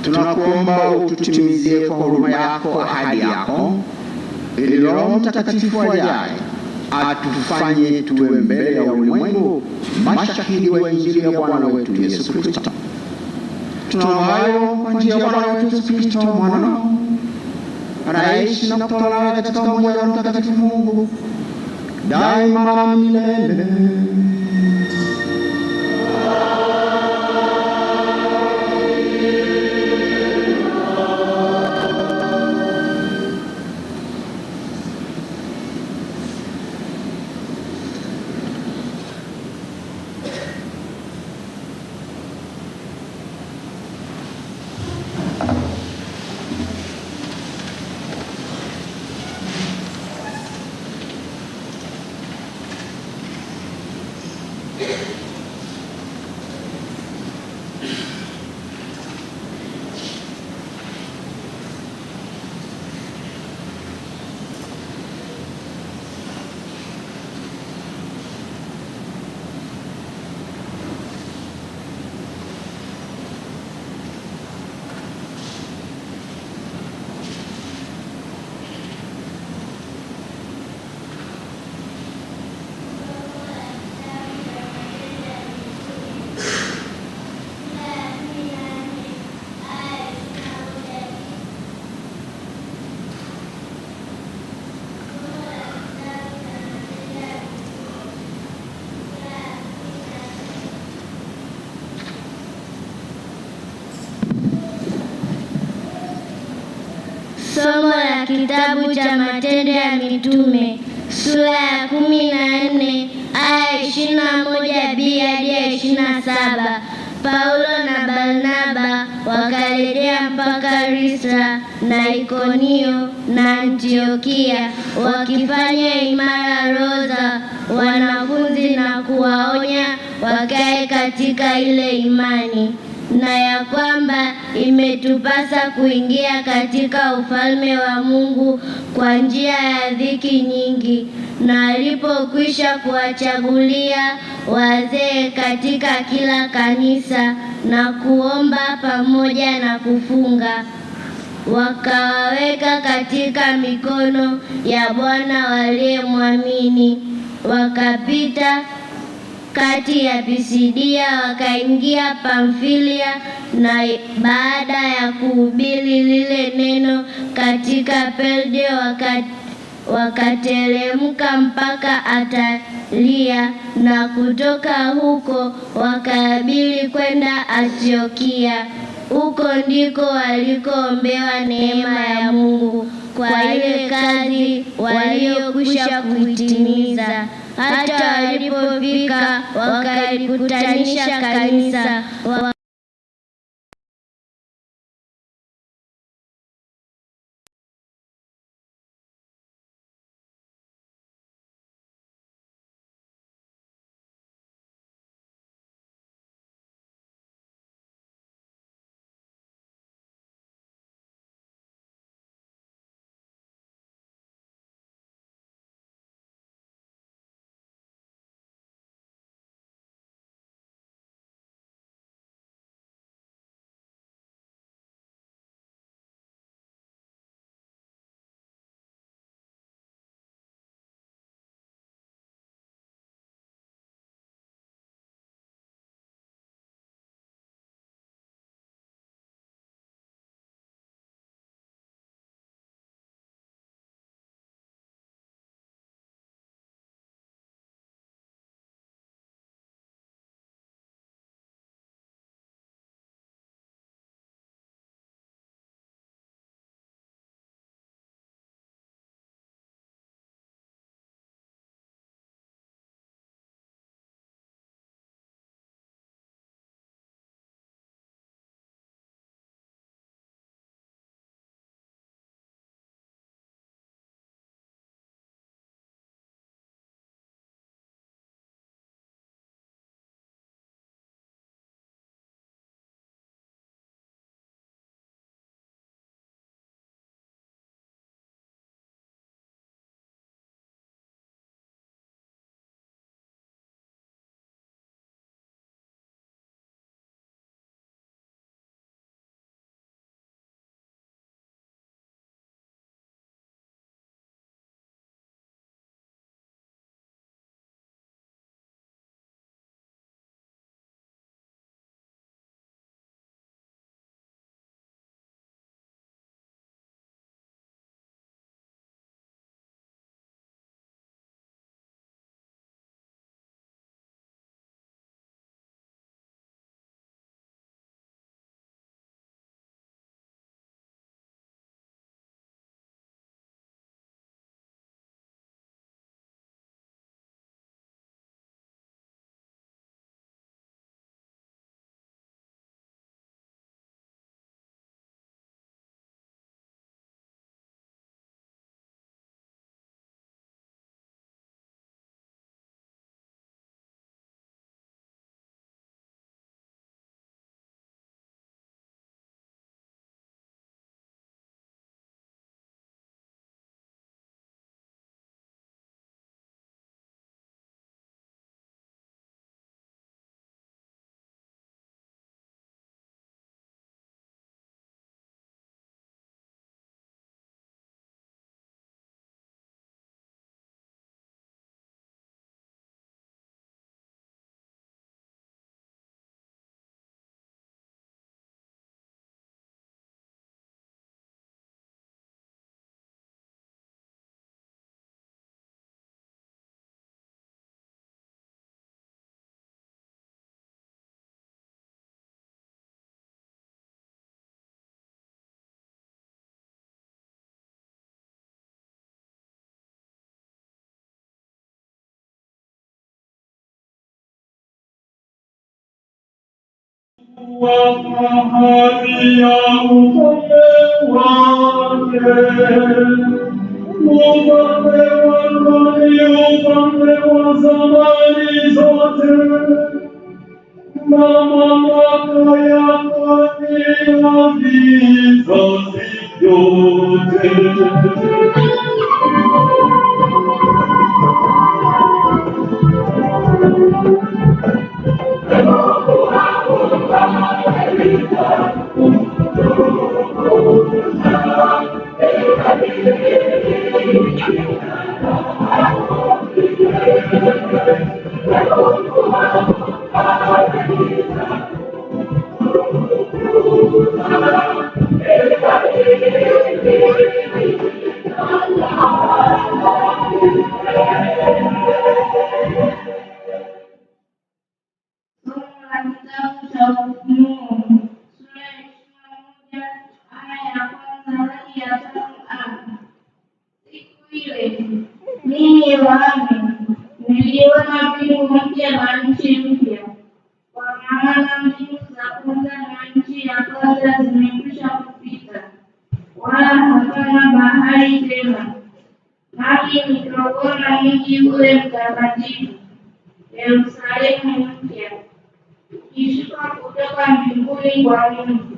tunakuomba ututimizie kwa huruma yako ahadi yako, ili Roho Mtakatifu ajaye atufanye tuwe mbele ya ulimwengu mashahidi wa Injili ya Bwana wetu Yesu Kristo. Tunaomba hayo kwa njia ya Bwana wetu Yesu Kristo mwanao, anaishi na kutawala katika umoja wa Mtakatifu Mungu daima na milele. Somo la kitabu cha Matendo ya Mitume sura ya 14 aya 21b hadi 27. Paulo na Barnaba wakarejea mpaka Listra na Ikonio na Antiokia, wakifanya imara roho za wanafunzi na kuwaonya wakae katika ile imani, na ya kwamba imetupasa kuingia katika ufalme wa Mungu kwa njia ya dhiki nyingi. Na alipokwisha kuwachagulia wazee katika kila kanisa na kuomba pamoja na kufunga, wakawaweka katika mikono ya Bwana waliyemwamini. Wakapita kati ya Pisidia wakaingia Pamfilia, na baada ya kuhubiri lile neno katika Perge wakateremka mpaka Atalia, na kutoka huko wakaabiri kwenda Antiokia. Huko ndiko walikoombewa neema ya Mungu kwa ile kazi waliokwisha kuitimiza. Hata walipofika wakalikutanisha kanisa wa fahari ya ufalme wake. Ufalme wake ni ufalme wa zamani zote, na mamlaka yako ni ya vizazi vyote. Mimi Yohana niliona mbingu mpya na nchi mpya, kwa maana mbingu za kwanza na nchi ya kwanza zimekwisha kupita, wala hapana bahari tena. Nami nikauona mji ule mtakatifu, Yerusalemu mpya, ukishuka kutoka mbinguni kwa Mungu,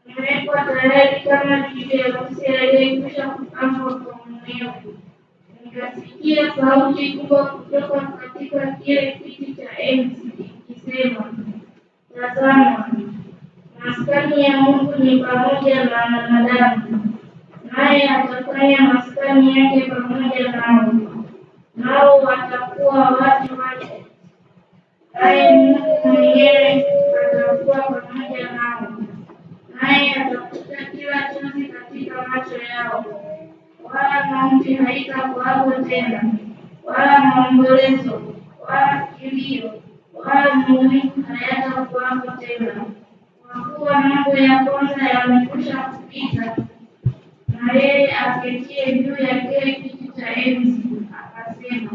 nimewekwa tayari kama bibi harusi aliyekwisha kupambwa kwa mumewe. Nikasikia sauti kubwa kutoka katika kile kiti cha enzi ikisema, tazama, maskani ya Mungu ni pamoja na wanadamu, naye atafanya maskani yake pamoja nao, nao watakuwa watu wake, naye Mungu mwenyewe atakuwa pamoja nao, naye atafuta kila chozi katika macho yao, wala mauti haitakuwapo tena, wala maombolezo, wala kilio, wala maumivu hayatakuwapo tena, kwa kuwa mambo ya kwanza yamekwisha kupita. Na yeye aketie juu ya kile kiti cha enzi akasema,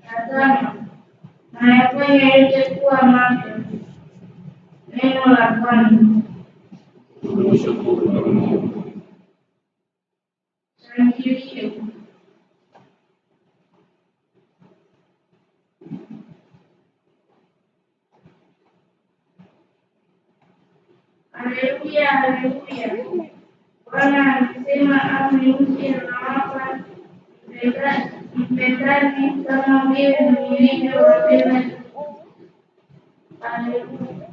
tazama, nayafanya yote kuwa mapya. Neno la Bwana. Shangilio. Haleluya, haleluya. Bwana amesema amri mpya nawapa, mpendani kama vile nilivyowapenda. Haleluya.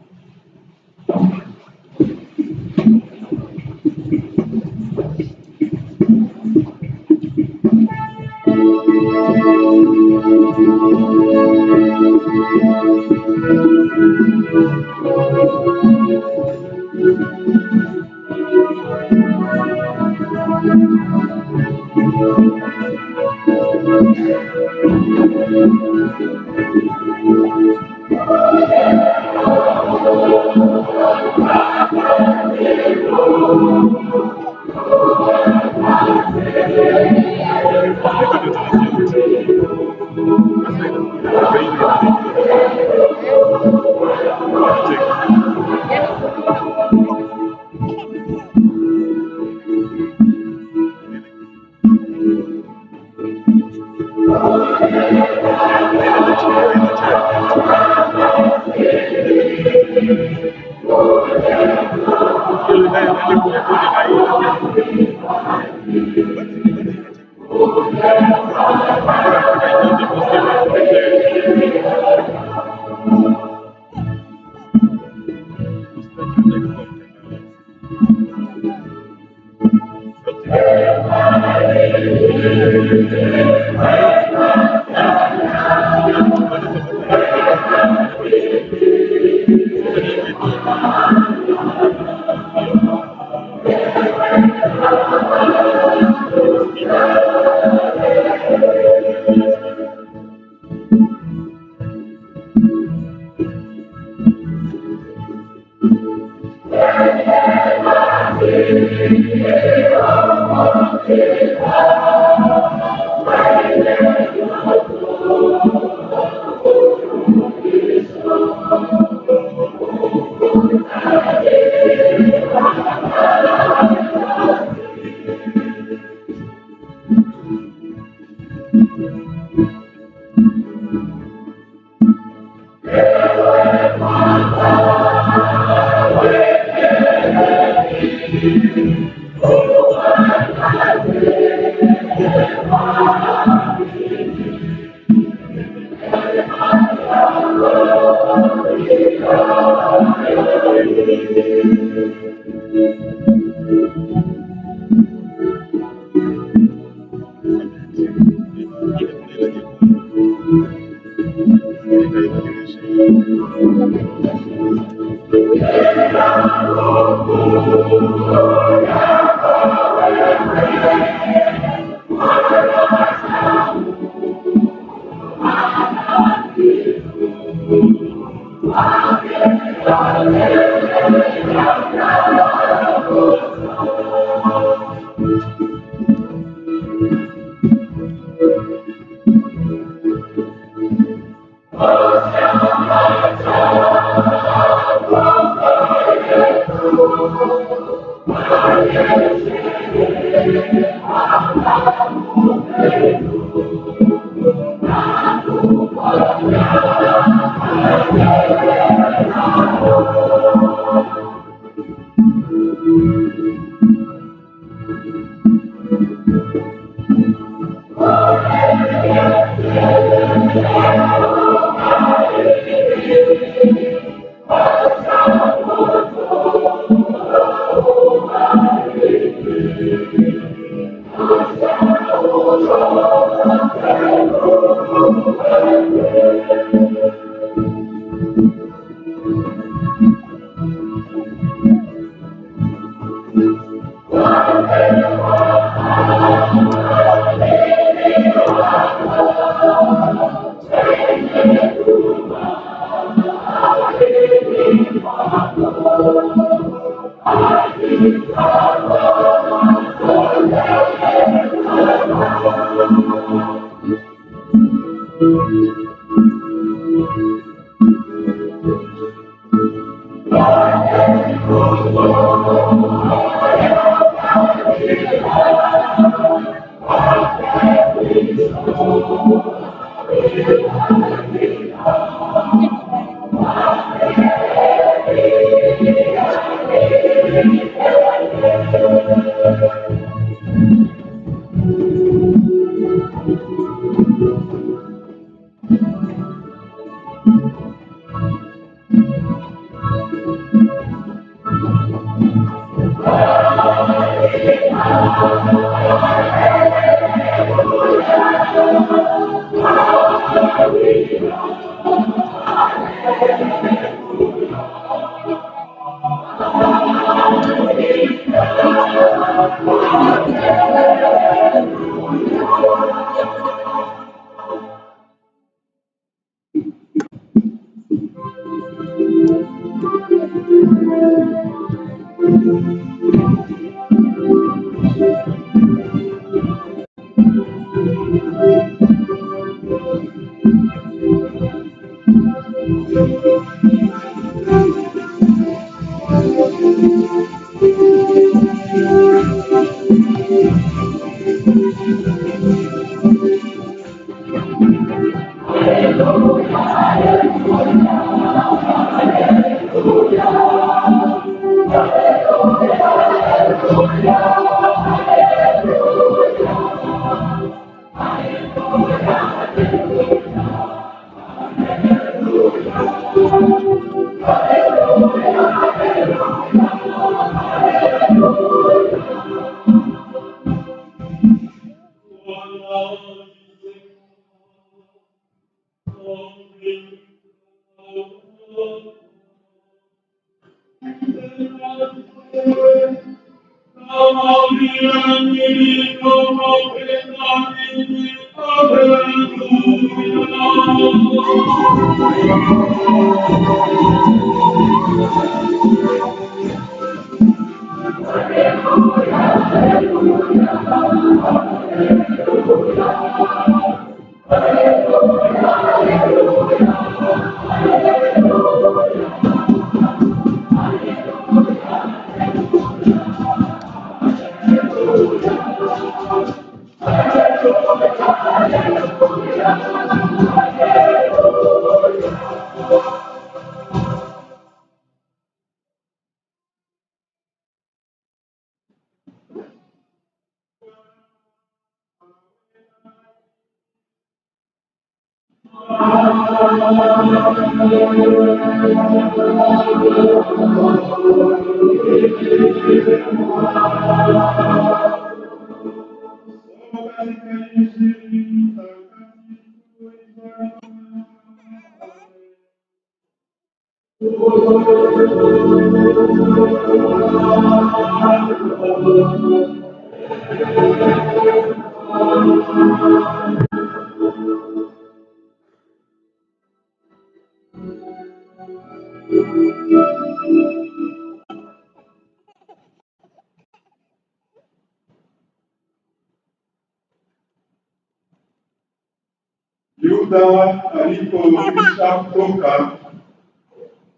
Yuda alipokwisha kutoka,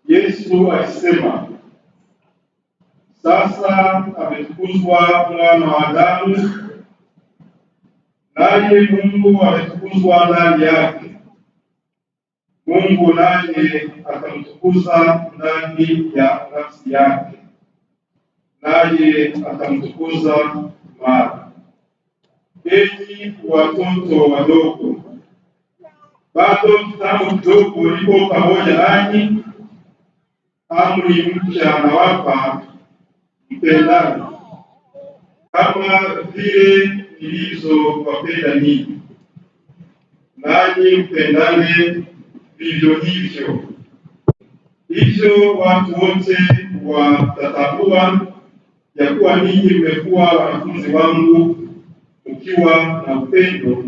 Yesu alisema, sasa ametukuzwa Mwana wa Adamu, naye Mungu ametukuzwa ndani yake. Mungu naye atamtukuza ndani ya nafsi yake, naye atamtukuza mara. Enyi watoto wadogo, bado kitambo kidogo niko pamoja nanyi. Amri mpya nawapa, mpendane kama vile nilivyowapenda ninyi, nanyi mpendane vivyo hivyo. Hivyo watu wote watatambua ya kuwa ninyi mmekuwa wanafunzi wangu, mkiwa na upendo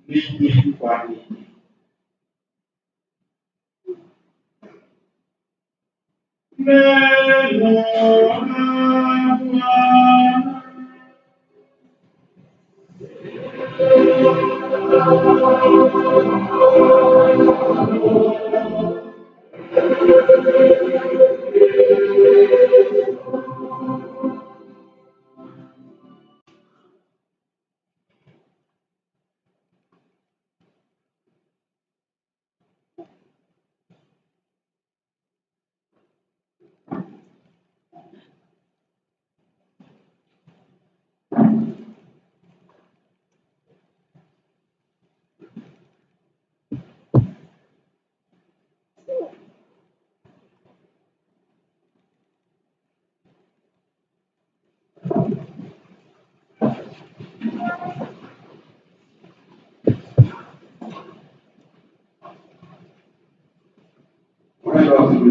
ninyi kwa ninyi. Neno la Bwana.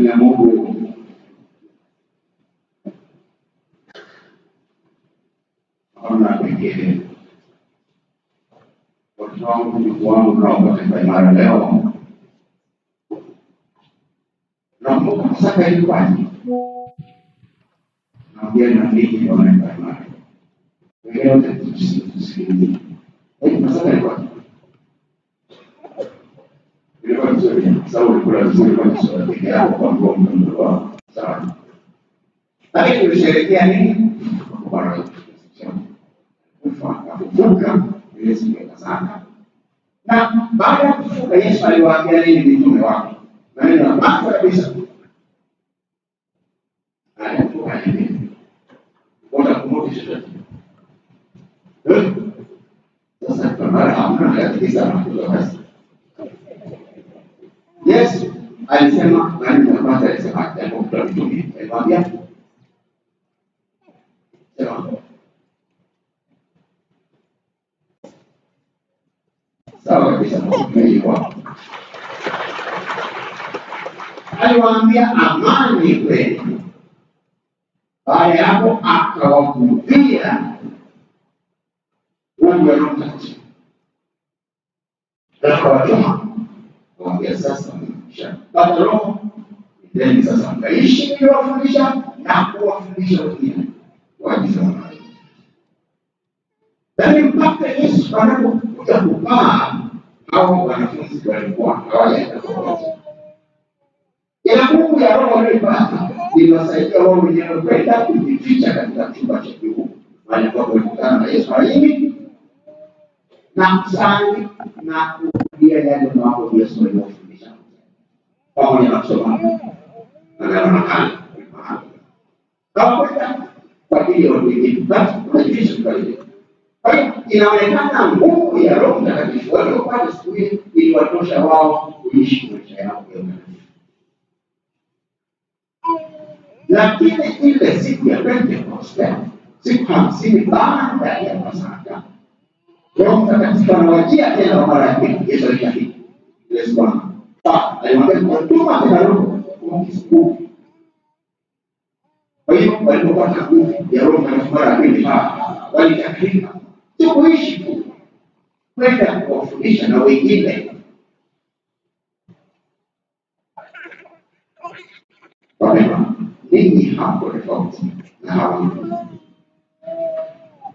Ya Mungu ona pekee watu wangu ndugu wangu nao katika imara leo na Mungu sasa ilikuwaje naambia na mimi kwa imara leo tusisikilize hivi sasa ilikuwaje ilikuwa vizuri sawa ilikuwa vizuri kwa sababu yako kwa Mungu wako sawa lakini tulisherehekea nini kwa kufuka Yesu sana. Na baada ya kufuka Yesu aliwaambia nini mitume wake? Maneno ya kwanza kabisa. Alikuwa hivi. Wala kumotisha. Sasa kama hamna kabisa na basi. Yesu alisema maneno ya kwanza alisema jambo kwa mitume. Alimwambia sawa kabisa kwa aliwaambia amani kwenu. Baada ya hapo akawakumbia Mungu wa Roho Mtakatifu. Akawatuma waambia sasa mmepata Roho, ndio sasa mkaishi kuwafundisha na kuwafundisha wengine waagizo wa Mungu. Lakini mpaka Yesu anapokuja kupaa hao wanafunzi walikuwa hawajaenda kokote. Ila nguvu ya Roho aliyopata iliwasaidia wao wenyewe kwenda kujificha katika chumba cha juu walipokutana na Yesu alini na kusali na kurudia yale mambo Yesu aliyofundisha pamoja na kusoma na makala hawakwenda kwa ajili ya wengine basi kujificha kwa ajili. Kwa hiyo inaonekana nguvu ya Roho Mtakatifu waliopata siku hii iliwatosha wao kuishi Lakini ile siku ya Pentekoste, siku 50 baada ya Pasaka, Roho Mtakatifu anawajia tena kwa mara ya pili. Yesu alishahidi Yesu Bwana alimwambia kutuma tena Roho Mtakatifu. Kwa hiyo walipopata nguvu ya Roho Mtakatifu mara ya pili, walitakika si kuishi tu, kwenda kuwafundisha na wengine. Wapendwa, ninyi hapo tofauti na hawa.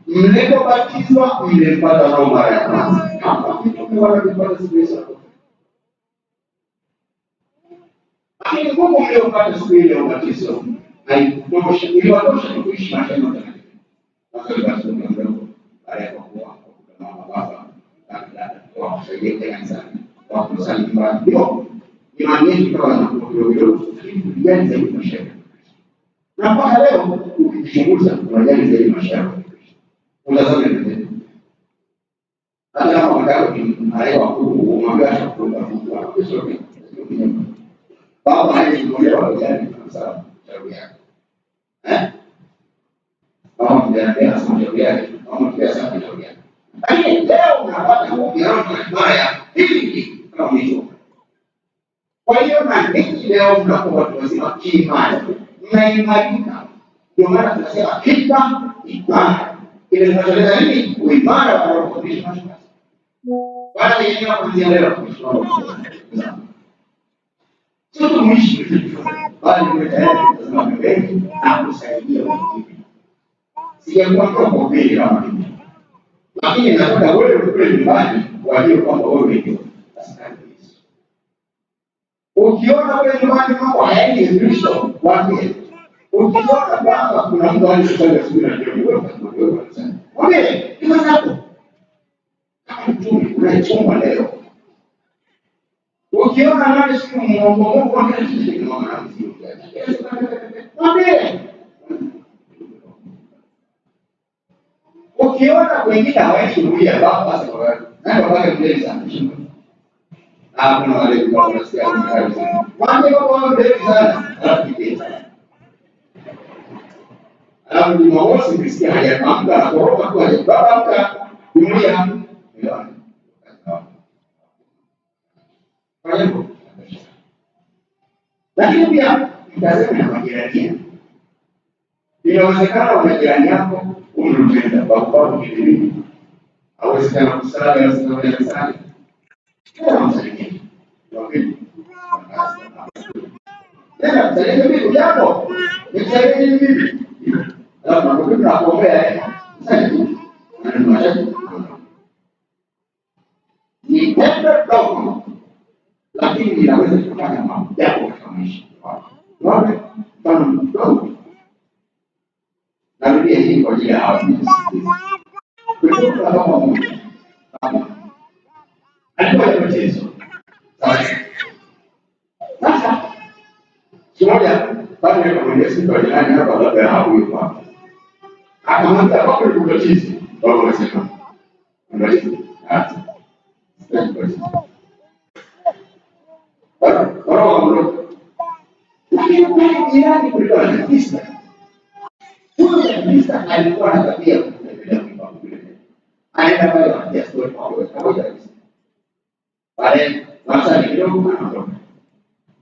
Mlipobatizwa mlipata Roho mara ya kwanza. Hapa mitume walipata siku hizo. Lakini Mungu mliopata siku ile ya ubatizo haikutosha, iliwatosha kuishi maisha matakatifu. Sasa basi mdogo baada ya kuwa kama baba na kusaidia kanisa kwa kusali kwa Mungu. Imani yetu ikawa na kidogo kujali zaidi maisha yetu. Na mpaka leo ukichunguza unajali zaidi maisha yako. Unatazama nini? Hata kama unataka kuelewa kumwangalia kwa vizuri. Baba hajakuelewa gani sawa shauri yake. Baba ndiye shauri yake, kama ndiye shauri yake. Lakini leo unapata kuona mara hili kama hicho. Kwa hiyo na ninyi leo mnakuwa watu wazima kiimani, mnaimarika. Ndio maana tunasema kipa imara. Ile inatolea nini? Uimara wa roho kufundisha maisha. Bwana yeye kuanzia leo kufundisha. Sio tu mwishi bali ni tayari kusema mbele na kusaidia wengine. Sijakuwa kwa mbele kama mimi. Lakini nataka wewe kule nyumbani wajue kwamba wewe ndio askari. Ukiona kule nyumbani mambo hayaendi Kristo, waambie. Ukiona kwamba kuna mtu anayesema sisi na wewe unasema. Mwambie, ni sababu. Kama mtu unachoma leo. Ukiona nani siku mwongo kwa kitu kile mama mzee. Mwambie. Ukiona wengine hawaishi kulia baba sasa wewe. Na baba mbele sana. Kuna wale ambao wanasikia mkali. Mwambie baba mbele sana. Alafu ni maosi kusikia hajaamka akoroka kwa baba amka dunia. Kwa hiyo lakini pia mtazame na majirani. Inawezekana wana jirani yako umempenda baba mkimbilia. Hawezekana kusali au kusali. Kama msalimia. Wakati tena msalimia mimi yako. Msalimia mimi. Alafu nakuambia kuombea ni tendo dogo, lakini linaweza kufanya mambo yako katika maisha yako. Wapi mfano mdogo? Narudia hii kwa ajili ya hawa. Kwa kama Mungu alikuwa mchezo. Sasa kimoja baada ya kumweleza kwa jirani hapa labda hapo yuko. Akamwambia kwa kutatizo. Wao wanasema. Ndio. Jirani kulikuwa na kisa. Huyo kisa alikuwa na tabia ya kutembelea kwa kule. Aenda pale kwa story pamoja kabisa. Pale sasa kidogo anaondoka.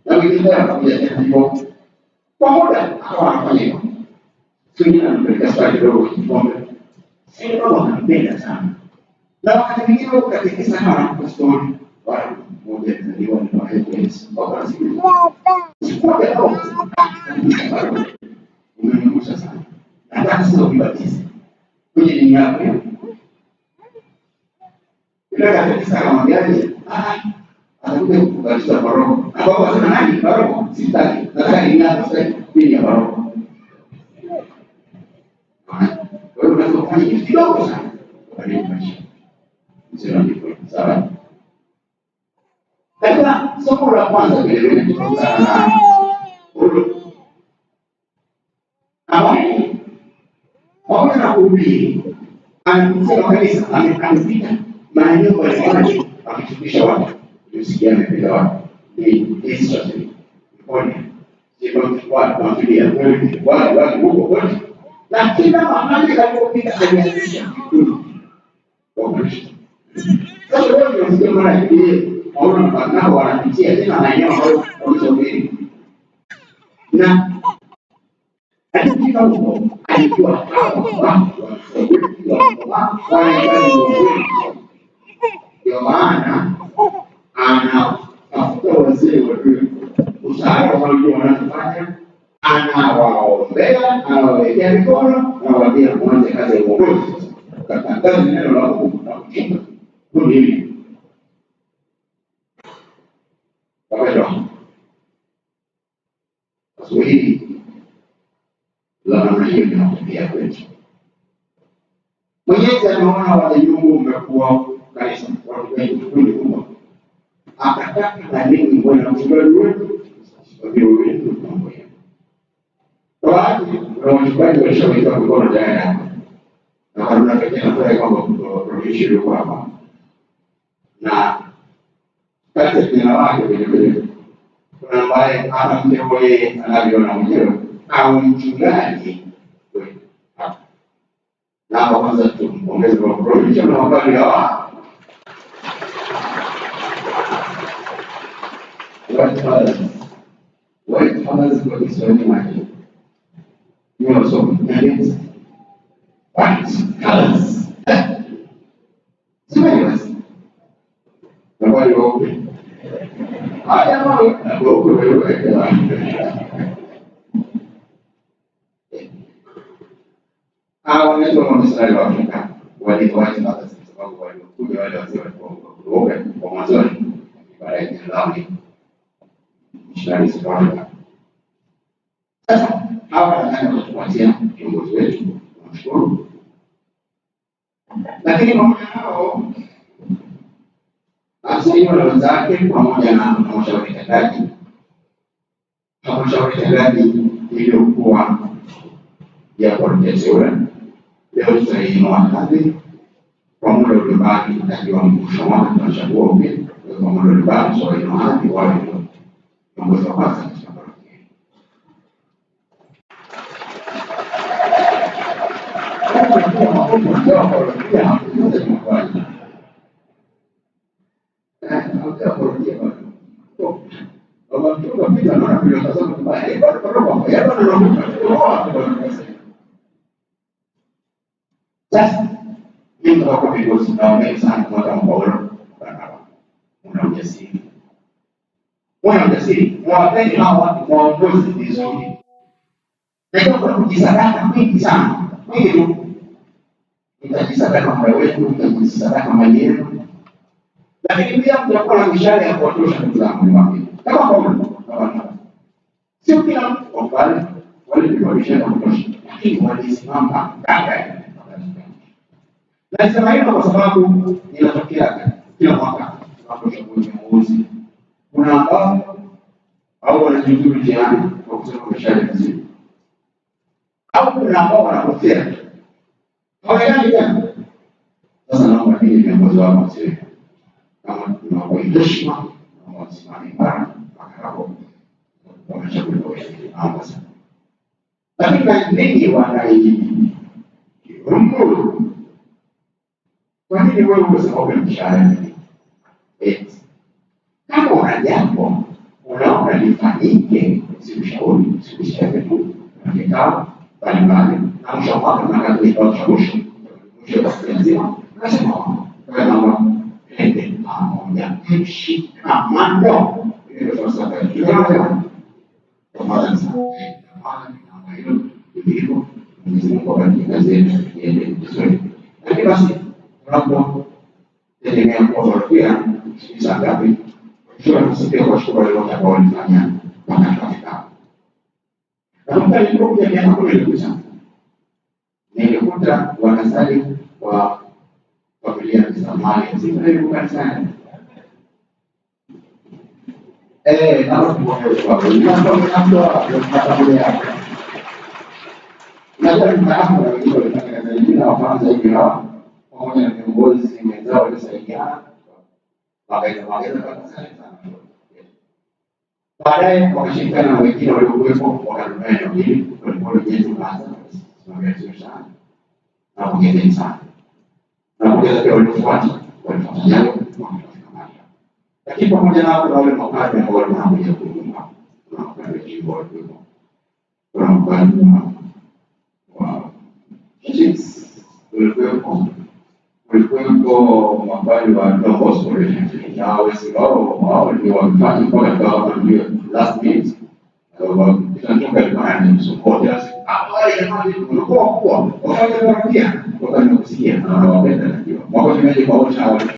Na wengine wanakuja tena hivyo. Kwa muda akawa anafanya hivyo. Sio anampeleka swali kidogo kikombe. Sio kama anampenda sana. Na wakati mwingine ukatikisa sana anakupa story. Wala mmoja analiwa ni wa Yesu. Baba asifiwe. Umenigusa sana. Nataka sasa ubatize. Kwenye dini yako. Bila kabisa anamwambiaje? Anakuja kubatiza kwa roho. Na baba anasema nani? Kwa roho. Sitaki. Nataka dini yako sasa dini ya roho. Wewe unaweza kufanya kitu kidogo sana. Karibu maisha. Sio ndivyo. Sawa. Katika somo la kwanza vile tunakutana na pamoja na kuhubiri, anakusema kanisa amepita maeneo mbalimbali akifundisha watu, kusikia amepita watu. Hii sasa ni tunafikiria watu huko kote, na kila mahali alipopita alianzisha kwa Kristo. Sasa wewe unasikia mara hii waona nao wanapitia tena maeneo ambayo wamesogea, na alipita huko alikuwa ndio maana anafuta wazee wa usawa wanafanya, anawaombea, anawawekea mikono, anawaambia mwanze kazi ya uongozi, katangaza neno la Mungu na kuchunga kundi hili. Wapendwa, Kiswahili la namna hiyo linatokea kwetu. Mwenyezi ameona wajayungu umekuwa kanisa watu wengi kundi kubwa, akataka na ninyi mwe na mchungaji wetu wetu mambo yenu. Kwa hiyo wachungaji walishaweka mikono tayari, na Haruna pekee anatoa kwamba provision yuko hapa, na kati ya vijana wake vile kuna ambaye anamteua yeye anavyoona mwenyewe au mchungaji wetu hapa. Na kwanza tumpongeze kwa provision na mabali hawa. White fathers kwa Kiswahili maji. Ni wasomi nyangezi. White colors. Sema basi. Na wale waupe. Haya mambo na waupe wewe. Wanaitwa Wamisraeli wa Afrika walikuwa white fathers kwa sababu walikuja wale wazee walikuwa kuoga kwa mwanzoni baada ya Islamu. Mshari sipanga. Sasa hawa wanataka kutupatia kiongozi wetu, tunashukuru. Lakini pamoja nao asiliwa na wenzake pamoja na halmashauri tendaji. Halmashauri tendaji iliyokuwa ya Portezeura leo tutainua kazi kwa muda uliobaki, tutakiwa mwisho wake tunachagua upya kwa muda uliobaki kwa hiyo hadi wale kiongozi wa kwanza katika parokia. Sasa mimi kwa viongozi naomba sana kwa Paulo una ujasiri. Wana ujasiri, wapende hao watu waongozi vizuri. Ndio kwa kujisadaka mingi sana. Mingi tu. Nitajisadaka muda wetu, nitajisadaka mali yenu. Lakini pia mtakuwa na mishale ya kuwatosha ndugu zangu mwake. Kama Paulo, sio kila mtu kwa pale walipigwa mishale ya kutosha. Lakini walisimama kaka. Na nisema hivyo kwa sababu inatokea kila mwaka tunapotosha kiongozi. Kuna ambao au wanajiuzuru mtihani kwa kusema mishale vizuri, au kuna ambao wanapotea hawajali tena. Sasa naomba hili viongozi wao wasiwe kama tunaomba heshima na wasimame imara mpaka hapo wanachaguliwa wenyewe. Naomba sana. Lakini ninyi wananchi Mungu, kwa nini wewe unasema mshahara? Kama una jambo unaona lifanyike, usishauri, usishauri tu, kikao mbalimbali na mwisho wako tunataka kuitoa ushauri mwisho wa nzima, nasema kwa naomba ende pamoja mshikamano ile falsafa ya kiroho kwa maana na hilo ndivyo Mwenyezi Mungu anabariki zetu iende vizuri. Lakini basi tunapo tegemea kwa pia sisi ngapi sio kusaidia kwa shughuli zote ambazo wanafanya wanafanya. Na mtu alikuja miaka 10 nilikuta wanasali wa familia za mali zilikuwa sana. Kama tumeona kwa hiyo na mtaalamu wa wengine wanafanya kazi nyingine na wafanza hivi na pamoja na viongozi wenzao walisaidiana wakaenda kwa sana. Baadaye wakashirikiana na wengine waliokuwepo wakatufanya eneo hili polepole jetu kaanza kusimamia vizuri sana. Nawapongezeni sana. Nawapongeza pia waliofuata waliofuatiliana lakini pamoja na kuna wale mapadri ambao wanakuja kuhuduma. Kuna mapadri jimbo walikuwepo. Kuna mapadri wa Chiefs walikuwepo. Walikuwepo mapadri wa Don Bosco na wao ndio wamefanya mpaka kwa last minute. Tunatoka kwa support us. Wale jamani walikuwa wafanya pia wakati kusikia na wapenda ndio. Mwaka mmoja kwa wote